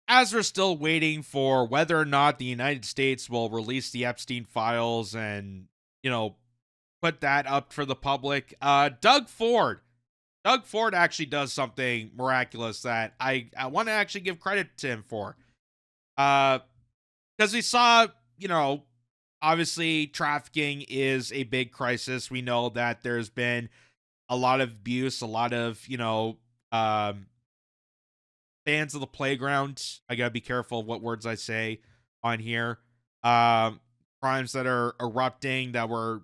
as we're still waiting for whether or not the United States will release the Epstein files and, you know, put that up for the public, Doug Ford actually does something miraculous that I want to actually give credit to him for. Uh, because we saw, you know, obviously trafficking is a big crisis. We know that there's been a lot of abuse, a lot of, um, fans of the playground. I gotta be careful of what words I say on here. Um, Crimes that are erupting that were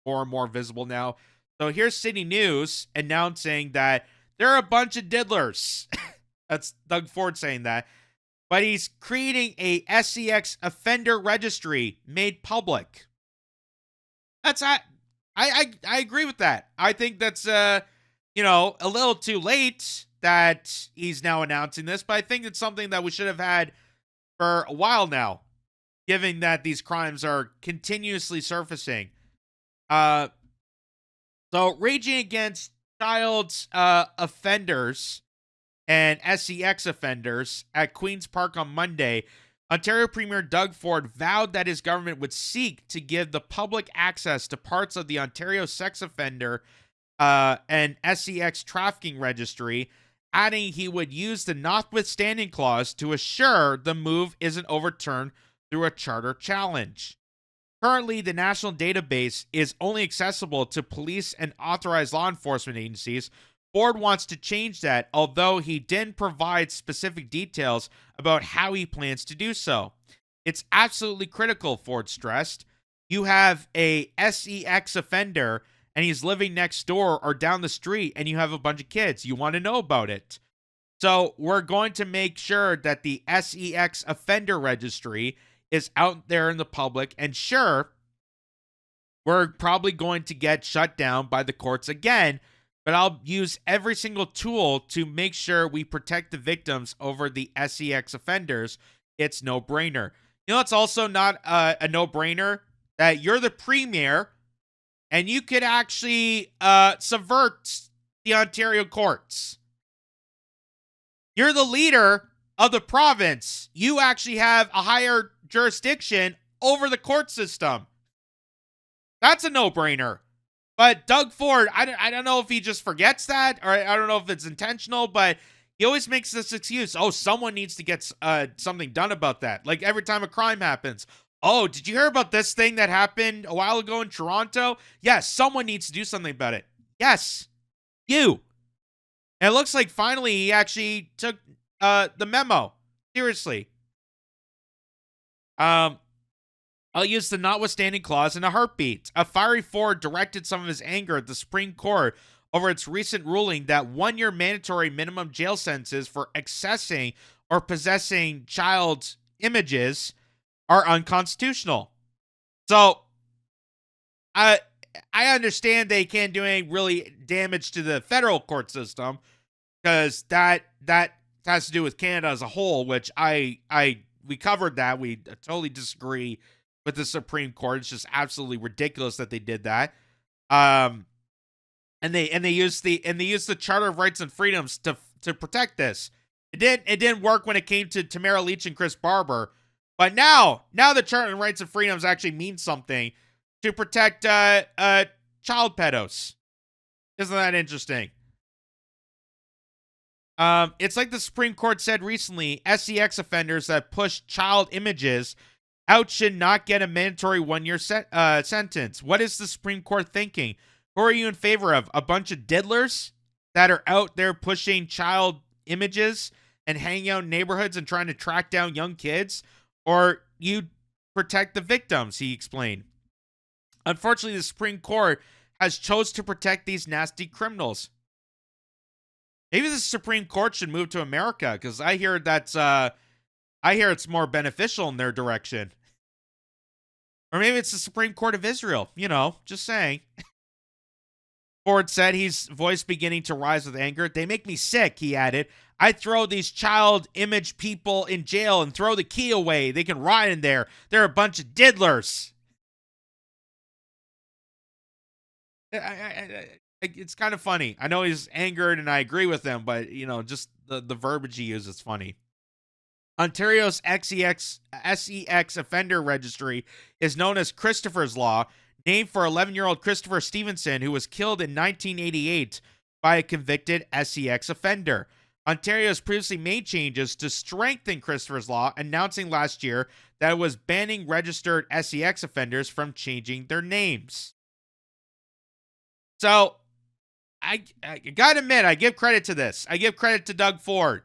more and more visible now. So here's City News announcing that there are a bunch of diddlers. That's Doug Ford saying that. But he's creating a SEX offender registry made public. That's I agree with that. I think that's a little too late that he's now announcing this, but I think it's something that we should have had for a while now, given that these crimes are continuously surfacing. Uh so raging against child offenders and SEX offenders at Queen's Park on Monday, Ontario Premier Doug Ford vowed that his government would seek to give the public access to parts of the Ontario sex offender and SEX trafficking registry, adding he would use the notwithstanding clause to assure the move isn't overturned through a charter challenge. Currently, the national database is only accessible to police and authorized law enforcement agencies. Ford wants to change that, although he didn't provide specific details about how he plans to do so. It's absolutely critical, Ford stressed. You have a SEX offender and he's living next door or down the street and you have a bunch of kids. You want to know about it. So we're going to make sure that the SEX offender registry is out there in the public. And sure, we're probably going to get shut down by the courts again, but I'll use every single tool to make sure we protect the victims over the SEX offenders. It's no brainer. You know, it's also not a no brainer that you're the premier and you could actually subvert the Ontario courts. You're the leader of the province. You actually have a higher jurisdiction over the court system. That's a no-brainer. But Doug Ford, I don't know if he just forgets that, or I don't know if it's intentional, but he always makes this excuse. Oh, someone needs to get something done about that. Like every time a crime happens. Oh, did you hear about this thing that happened a while ago in Toronto? Yes, someone needs to do something about it. Yes, you. And it looks like finally he actually took the memo seriously. I'll use the notwithstanding clause in a heartbeat. A fiery Ford directed some of his anger at the Supreme Court over its recent ruling that 1-year mandatory minimum jail sentences for accessing or possessing child images are unconstitutional. So, I understand they can't do any really damage to the federal court system because that has to do with Canada as a whole, which we covered that. We totally disagree with the Supreme Court. It's just absolutely ridiculous that they did that. And they used the Charter of Rights and Freedoms to protect this. It didn't work when it came to Tamara Leach and Chris Barber, but now the Charter of Rights and Freedoms actually means something to protect child pedos. Isn't that interesting? It's like the Supreme Court said recently, SEX offenders that push child images out should not get a mandatory 1-year sentence. What is the Supreme Court thinking? Who are you in favor of? A bunch of diddlers that are out there pushing child images and hanging out in neighborhoods and trying to track down young kids? Or you protect the victims, he explained. Unfortunately, the Supreme Court has chose to protect these nasty criminals. Maybe the Supreme Court should move to America because I hear it's more beneficial in their direction. Or maybe it's the Supreme Court of Israel. You know, just saying. Ford said, his voice beginning to rise with anger. They make me sick, he added. I throw these child image people in jail and throw the key away. They can rot in there. They're a bunch of diddlers. It's kind of funny. I know he's angered and I agree with him, but, you know, just the verbiage he uses is funny. Ontario's SEX offender registry is known as Christopher's Law, named for 11-year-old Christopher Stevenson, who was killed in 1988 by a convicted SEX offender. Ontario has previously made changes to strengthen Christopher's Law, announcing last year that it was banning registered SEX offenders from changing their names. So, I gotta admit, I give credit to this. I give credit to Doug Ford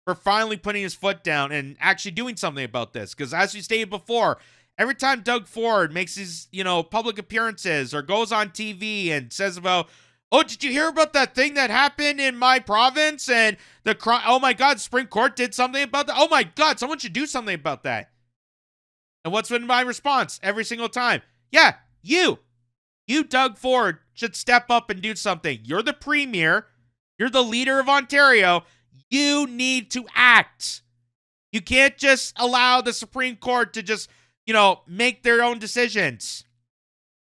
for finally putting his foot down and actually doing something about this. Because as we stated before, every time Doug Ford makes his, public appearances or goes on TV and says about, oh, did you hear about that thing that happened in my province? And oh my God, Supreme Court did something about that. Oh my God, someone should do something about that. And what's been my response every single time? Yeah, you, Doug Ford, should step up and do something. You're the premier. You're the leader of Ontario. You need to act. You can't just allow the Supreme Court to just, make their own decisions.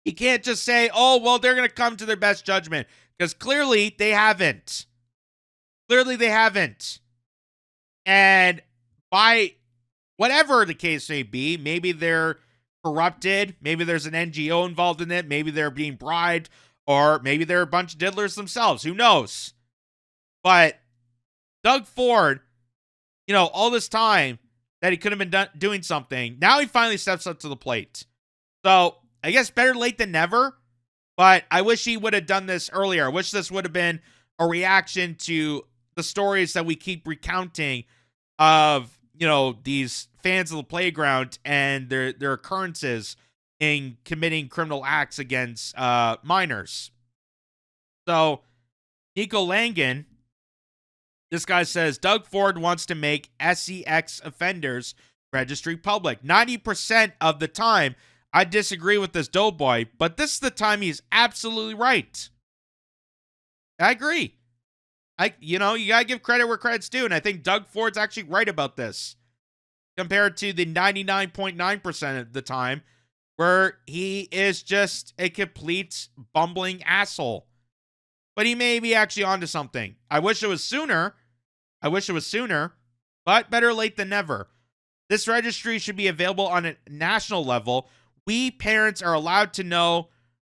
You can't just say, oh, well, they're going to come to their best judgment. Because clearly they haven't. And by whatever the case may be, maybe they're corrupted. Maybe there's an NGO involved in it. Maybe they're being bribed. Or maybe they're a bunch of diddlers themselves. Who knows? But Doug Ford, all this time that he could have been doing something, now he finally steps up to the plate. So, I guess better late than never, but I wish he would have done this earlier. I wish this would have been a reaction to the stories that we keep recounting of, these fans of the playground and their occurrences in committing criminal acts against minors. So, Nico Langen, this guy says, Doug Ford wants to make SEX offenders registry public. 90% of the time, I disagree with this doughboy, but this is the time he's absolutely right. I agree. You gotta give credit where credit's due, and I think Doug Ford's actually right about this, compared to the 99.9% of the time where he is just a complete bumbling asshole. But he may be actually onto something. I wish it was sooner, but better late than never. This registry should be available on a national level. We parents are allowed to know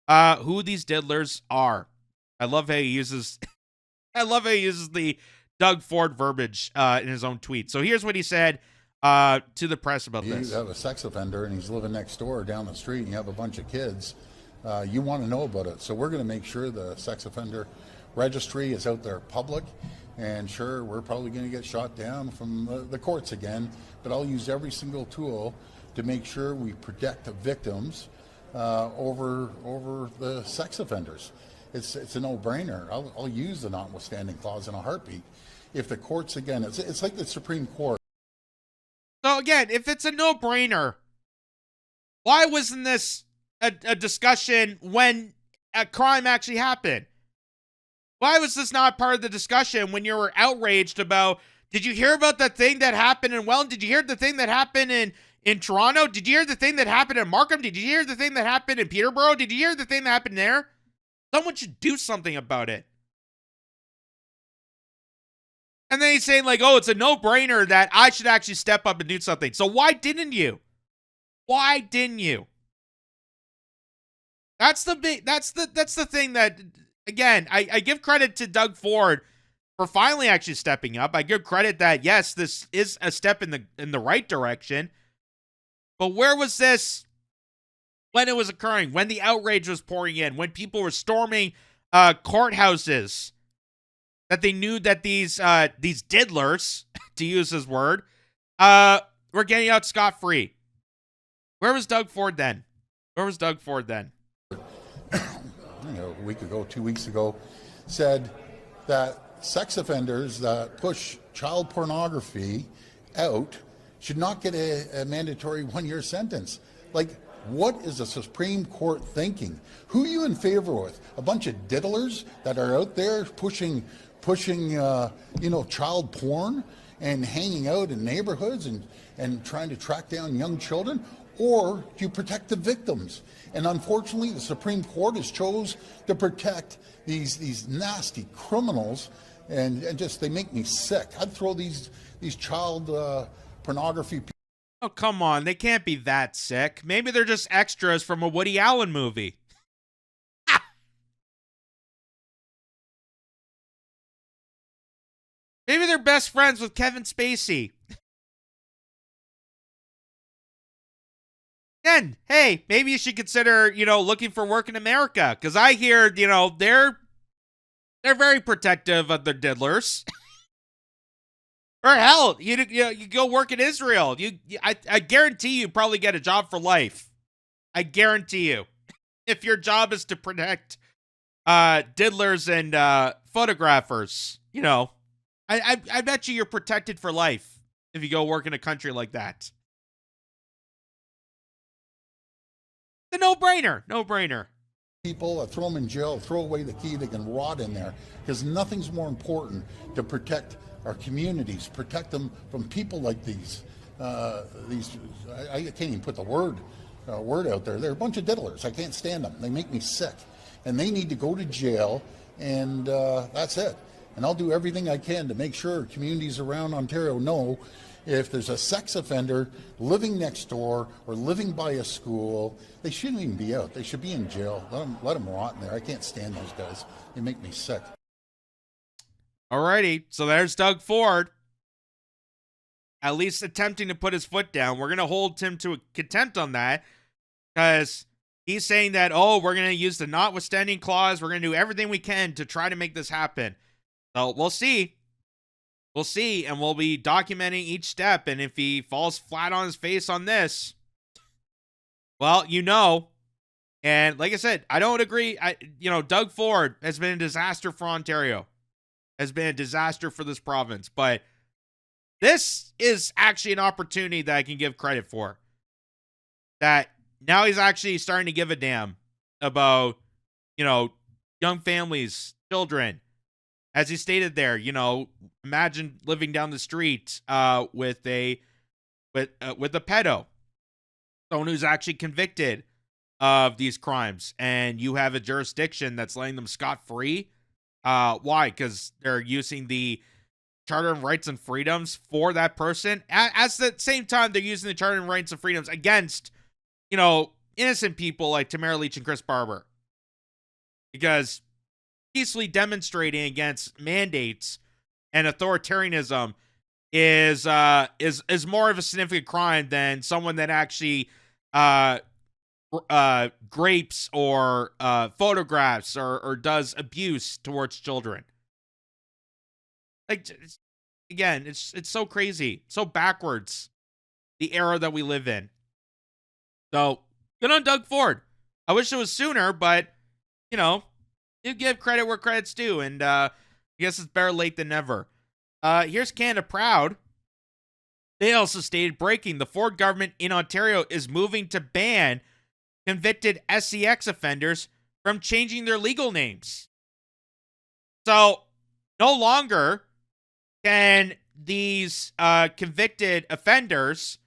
who these diddlers are. I love how he uses the Doug Ford verbiage in his own tweet. So here's what he said to the press about this. You have a sex offender and he's living next door down the street and you have a bunch of kids. You want to know about it. So we're going to make sure the sex offender registry is out there public. And sure, we're probably going to get shot down from the courts again, but I'll use every single tool to make sure we protect the victims over the sex offenders. It's a no-brainer. I'll use the notwithstanding clause in a heartbeat. If the courts, again, it's like the Supreme Court. So again, if it's a no-brainer, why wasn't this a discussion when a crime actually happened? Why was this not part of the discussion when you were outraged about, did you hear about that thing that happened in Welland? Did you hear the thing that happened in Toronto? Did you hear the thing that happened in Markham? Did you hear the thing that happened in Peterborough? Did you hear the thing that happened there? Someone should do something about it. And then he's saying like, oh, it's a no-brainer that I should actually step up and do something. So why didn't you? Why didn't you? That's the thing that, again, I give credit to Doug Ford for finally actually stepping up. I give credit that, yes, this is a step in the right direction. But where was this when it was occurring? When the outrage was pouring in? When people were storming courthouses? That they knew that these diddlers, to use his word, were getting out scot-free. Where was Doug Ford then? A week ago, 2 weeks ago, said that sex offenders that push child pornography out should not get a mandatory 1-year sentence. Like, what is the Supreme Court thinking? Who are you in favor with? A bunch of diddlers that are out there pushing child porn and hanging out in neighborhoods and trying to track down young children? Or do you protect the victims? And unfortunately, the Supreme Court has chose to protect these nasty criminals, and just they make me sick. I'd throw these child pornography. Oh, come on. They can't be that sick. Maybe they're just extras from a Woody Allen movie. Maybe they're best friends with Kevin Spacey. And, hey, maybe you should consider, looking for work in America. Because I hear, they're very protective of their diddlers. Or hell, you go work in Israel. I guarantee you probably get a job for life. I guarantee you. If your job is to protect diddlers and photographers, I bet you're protected for life if you go work in a country like that. The no-brainer. No-brainer. People, throw them in jail, throw away the key, they can rot in there. Because nothing's more important to protect our communities, protect them from people like these. I can't even put the word out there. They're a bunch of diddlers. I can't stand them. They make me sick. And they need to go to jail, and that's it. And I'll do everything I can to make sure communities around Ontario know if there's a sex offender living next door or living by a school, they shouldn't even be out. They should be in jail. Let them rot in there. I can't stand those guys. They make me sick. Alrighty, so there's Doug Ford. At least attempting to put his foot down. We're going to hold him to a contempt on that because he's saying that, we're going to use the notwithstanding clause. We're going to do everything we can to try to make this happen. So we'll see. We'll see, and we'll be documenting each step. And if he falls flat on his face on this, well, And like I said, I don't agree. Doug Ford has been a disaster for Ontario. Has been a disaster for this province. But this is actually an opportunity that I can give credit for. That now he's actually starting to give a damn about, young families, children. As he stated there, imagine living down the street with a pedo, someone who's actually convicted of these crimes, and you have a jurisdiction that's letting them scot-free. Why? Because they're using the Charter of Rights and Freedoms for that person. At the same time, they're using the Charter of Rights and Freedoms against, innocent people like Tamara Leach and Chris Barber. Because peacefully demonstrating against mandates and authoritarianism is more of a significant crime than someone that actually grapes or photographs or does abuse towards children. Like, again, it's so crazy, so backwards, the era that we live in. So good on Doug Ford. I wish it was sooner, but you give credit where credit's due, and I guess it's better late than never. Here's Canada Proud. They also stated, breaking, the Ford government in Ontario is moving to ban convicted SCX offenders from changing their legal names. So, no longer can these convicted offenders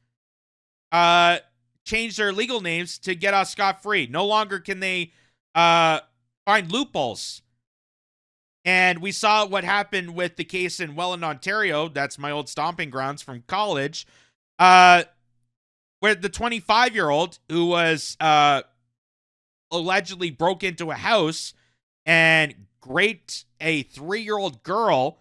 change their legal names to get off scot-free. No longer can they find loopholes. And we saw what happened with the case in Welland, Ontario. That's my old stomping grounds from college. Where the 25-year-old who was allegedly broke into a house and raped a 3-year-old girl,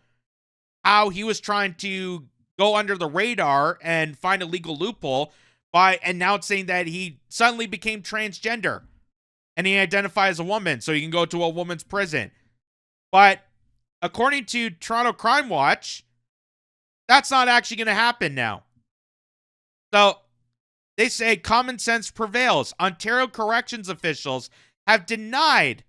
how he was trying to go under the radar and find a legal loophole by announcing that he suddenly became transgender. And he identifies as a woman, so he can go to a woman's prison. But according to Toronto Crime Watch, that's not actually going to happen now. So they say common sense prevails. Ontario corrections officials have denied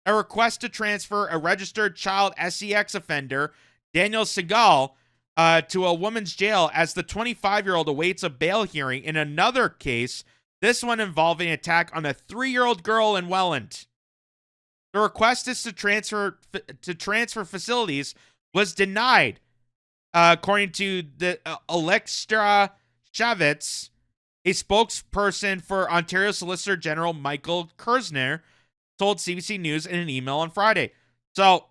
a request to transfer a registered child SCX offender, Daniel Segal, to a woman's jail as the 25-year-old awaits a bail hearing in another case, this one involving an attack on a 3-year-old girl in Welland. The request is to transfer facilities was denied, according to the Alexstra Chavitz, a spokesperson for Ontario Solicitor General Michael Kersner, told CBC News in an email on Friday. So,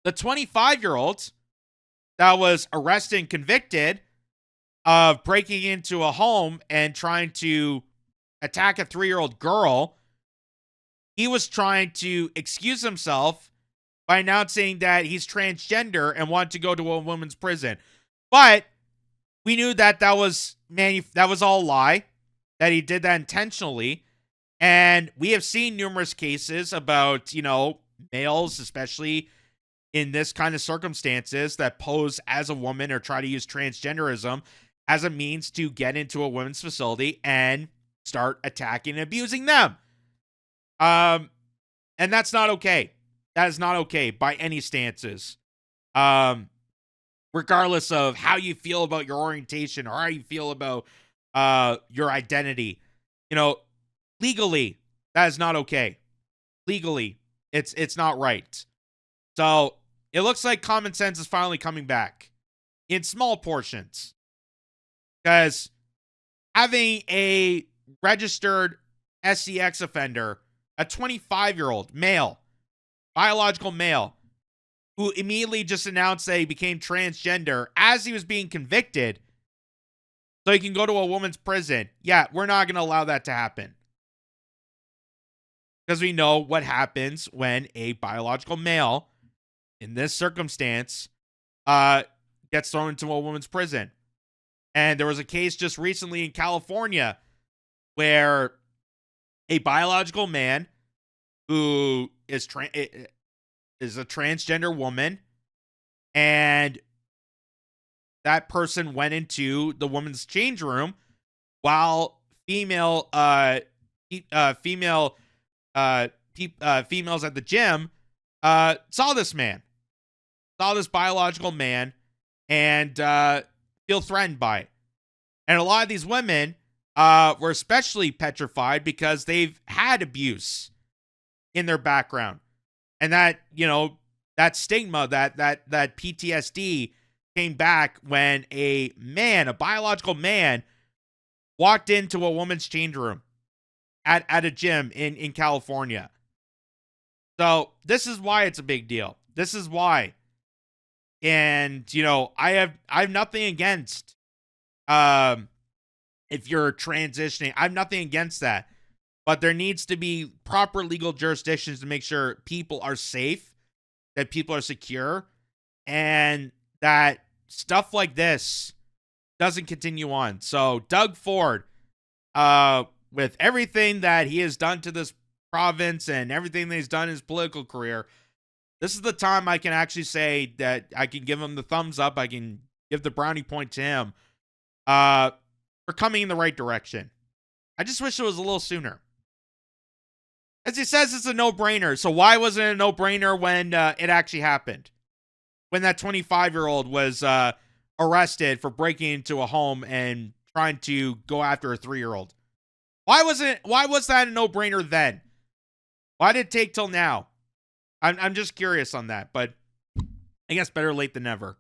the 25-year-old that was arrested and convicted of breaking into a home and trying to attack a 3-year-old girl, he was trying to excuse himself by announcing that he's transgender and wanted to go to a women's prison. But we knew that that was all a lie, that he did that intentionally. And we have seen numerous cases about, males, especially in this kind of circumstances, that pose as a woman or try to use transgenderism as a means to get into a women's facility and start attacking and abusing them. And that's not okay. That is not okay by any stances. Regardless of how you feel about your orientation or how you feel about your identity, legally, that is not okay. Legally, it's not right. So it looks like common sense is finally coming back in small portions, because having a registered SEX offender, a 25-year-old male, biological male, who immediately just announced that he became transgender as he was being convicted so he can go to a woman's prison. Yeah, we're not going to allow that to happen. Because we know what happens when a biological male, in this circumstance, gets thrown into a woman's prison. And there was a case just recently in California where a biological man who is a transgender woman, and that person went into the woman's change room while females at the gym saw this biological man, and feel threatened by it. And a lot of these women were especially petrified because they've had abuse in their background. And that, that stigma, that PTSD came back when a biological man, walked into a woman's change room at a gym in California. So this is why it's a big deal. This is why. And, I have nothing against, if you're transitioning, I have nothing against that. But there needs to be proper legal jurisdictions to make sure people are safe, that people are secure, and that stuff like this doesn't continue on. So Doug Ford, with everything that he has done to this province and everything that he's done in his political career, this is the time I can actually say that I can give him the thumbs up. I can give the brownie point to him for coming in the right direction. I just wish it was a little sooner. As he says, it's a no-brainer. So why wasn't it a no-brainer when it actually happened? When that 25-year-old was arrested for breaking into a home and trying to go after a 3-year-old. Why was that a no-brainer then? Why did it take till now? I'm just curious on that, but I guess better late than never.